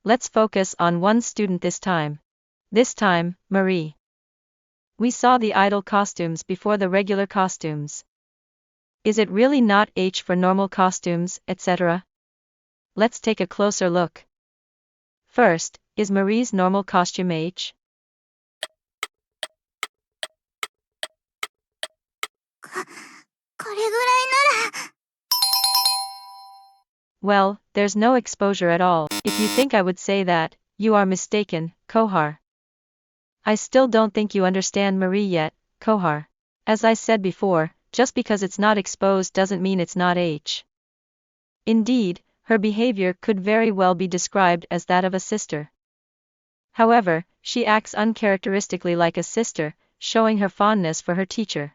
Let's focus on one student this time. This time, Marie. We saw the idol costumes before the regular costumes. Is it really not H for normal costumes, etc.? Let's take a closer look. First, is Marie's normal costume H? Well, there's no exposure at all. If you think I would say that, you are mistaken, Kohar. I still don't think you understand Marie yet, Kohar. As I said before, just because it's not exposed doesn't mean it's not H. Indeed, her behavior could very well be described as that of a sister. However, she acts uncharacteristically like a sister, showing her fondness for her teacher.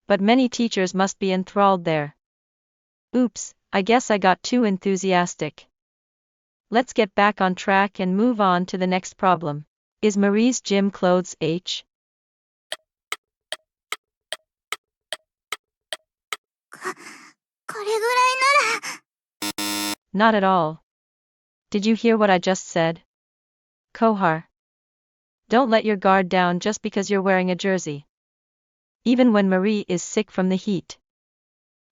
But many teachers must be enthralled there. Oops, I guess I got too enthusiastic. Let's get back on track and move on to the next problem. Is Marie's gym clothes H? Not at all. Did you hear what I just said? Kohar. Don't let your guard down just because you're wearing a jersey. Even when Marie is sick from the heat.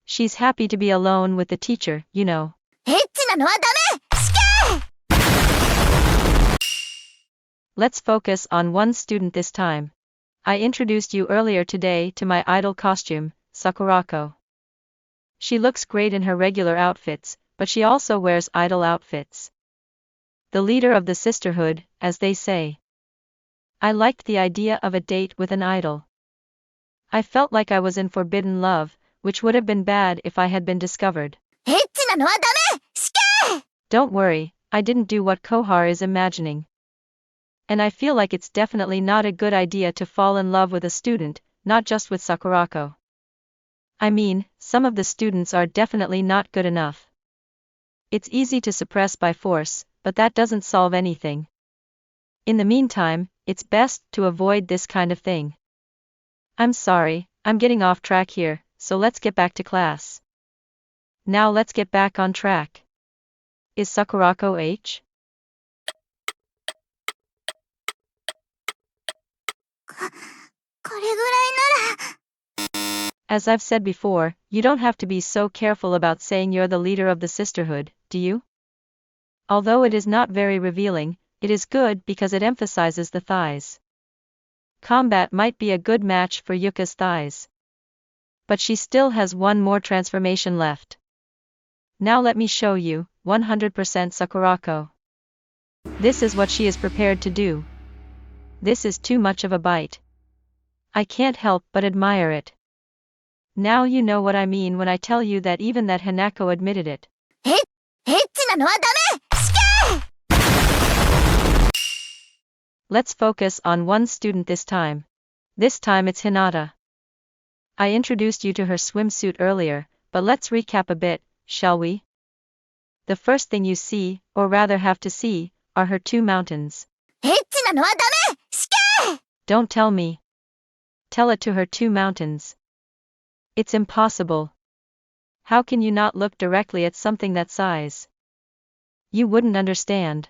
She's happy to be alone with the teacher, you know. Let's focus on one student this time. I introduced you earlier today to my idol costume, Sakurako. She looks great in her regular outfits, but she also wears idol outfits. The leader of the sisterhood, as they say. I liked the idea of a date with an idol. I felt like I was in forbidden love, which would have been bad if I had been discovered. Don't worry, I didn't do what Kohar is imagining. And I feel like it's definitely not a good idea to fall in love with a student, not just with Sakurako. I mean, some of the students are definitely not good enough. It's easy to suppress by force, but that doesn't solve anything. In the meantime, it's best to avoid this kind of thing. I'm sorry, I'm getting off track here, so let's get back to class. Now let's get back on track. Is Sakurako H? As I've said before, you don't have to be so careful about saying you're the leader of the sisterhood, do you? Although it is not very revealing, it is good because it emphasizes the thighs. Combat might be a good match for Yuka's thighs. But she still has one more transformation left. Now let me show you, 100% Sakurako. This is what she is prepared to do. This is too much of a bite. I can't help but admire it. Now you know what I mean when I tell you that even that Hinata admitted it. Let's focus on one student this time. This time it's Hinata. I introduced you to her swimsuit earlier, but let's recap a bit, shall we? The first thing you see, or rather have to see, are her two mountains. Don't tell me. Tell it to her two mountains. It's impossible. How can you not look directly at something that size? You wouldn't understand.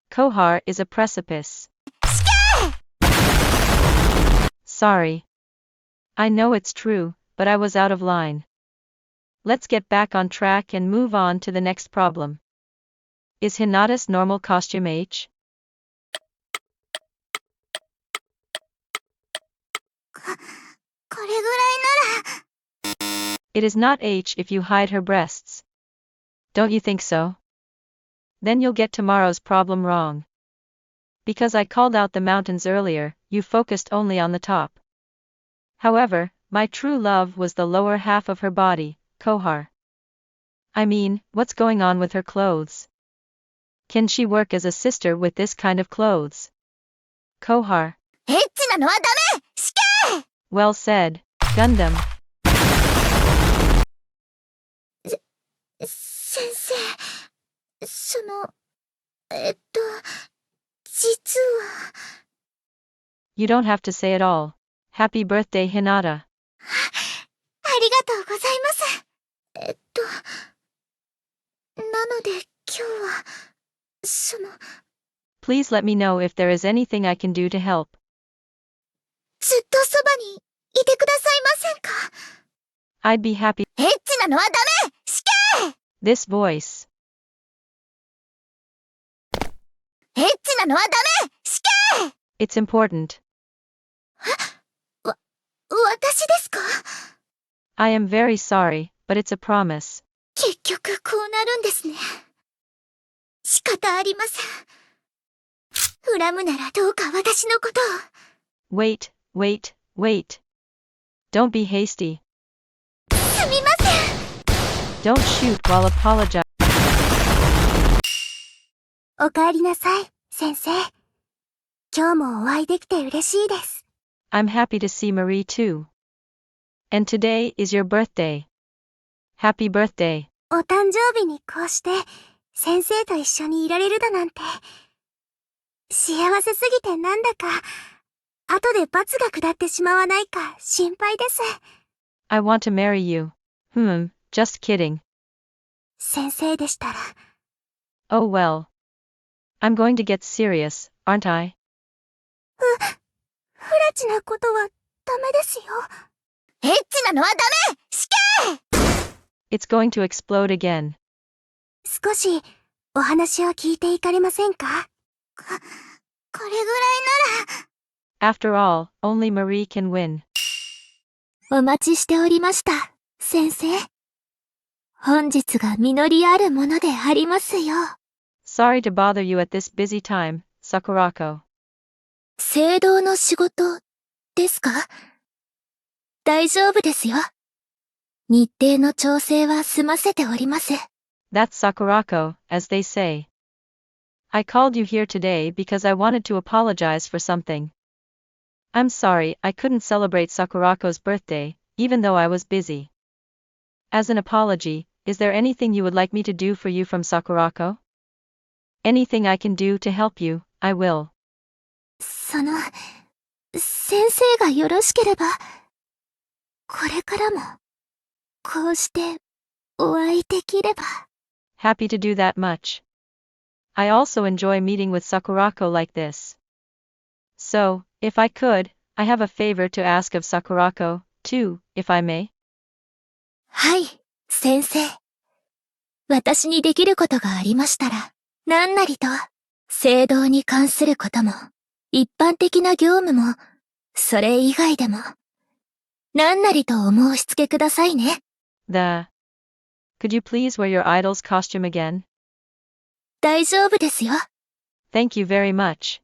Kohar is a precipice. Sorry. I know it's true, but I was out of line. Let's get back on track and move on to the next problem. Is Hinata's normal costume H? It is not H if you hide her breasts. Don't you think so? Then you'll get tomorrow's problem wrong. Because I called out the mountains earlier, you focused only on the top. However, my true love was the lower half of her body, Kohar. I mean, what's going on with her clothes? Can she work as a sister with this kind of clothes? Kohar. Well said, Gundam. 先生、実は。You don't have to say it all. Happy birthday, Hinata. ありがとうございます。なので今日は。Please let me know if there is anything I can do to help. ずっとそばにいてくださいませんか？ I'd be happy. エッチなのはダメ！死刑！ This voice. エッチなのはダメ！死刑！ It's important. 私ですか？ I am very sorry, but it's a promise. 結局こうなるんですね。仕方ありません。恨むならどうか私のことを。Wait. Don't be hasty. すみません。 Don't shoot while apologizing. おかえりなさい、先生。今日もお会いできて嬉しいです。I'm happy to see Marie too. And today is your birthday. Happy birthday. お誕生日にこうして先生と一緒にいられるだなんて。幸せすぎてなんだか、後で罰が下ってしまわないか心配です。I want to marry you. Just kidding. 先生でしたら。Oh well. I'm going to get serious, aren't I? 不埒なことはダメですよ。エッチなのはダメ！死刑！ It's going to explode again. 少しお話を聞いていかれませんか？これぐらいなら。After all, only Marie can win. お待ちしておりました、先生。本日が実りあるものでありますよ。Sorry to bother you at this busy time, Sakurako. 聖堂の仕事ですか？大丈夫ですよ。日程の調整は済ませております。That's Sakurako, as they say. I called you here today because I wanted to apologize for something. I'm sorry I couldn't celebrate Sakurako's birthday, even though I was busy. As an apology, is there anything you would like me to do for you from Sakurako? Anything I can do to help you, I will. 先生がよろしければ、これからも、こうしてお会いできれば。Happy to do that much. I also enjoy meeting with Sakurako like this. So, if I could, I have a favor to ask of Sakurako, too, if I may. はい、先生。私にできることがありましたら、何なりと、聖堂に関することも、一般的な業務も、それ以外でも、何なりとお申し付けくださいね。Could you please wear your idol's costume again? 大丈夫ですよ。Thank you very much.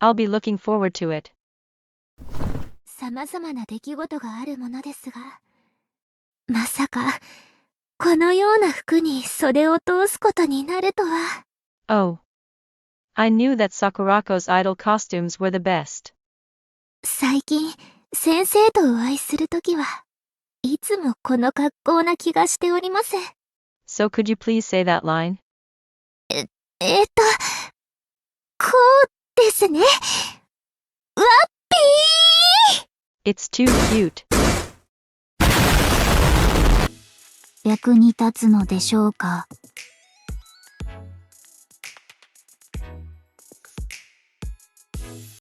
I'll be looking forward to it. 様々な出来事があるものですが、まさか、このような服に袖を通すことになるとは。Oh. I knew that Sakurako's idol costumes were the best. 最近、先生とお会いするときは、いつもこの格好な気がしております。So could you please say that line? こうですね。わっぴー！ It's too cute. 役に立つのでしょうか。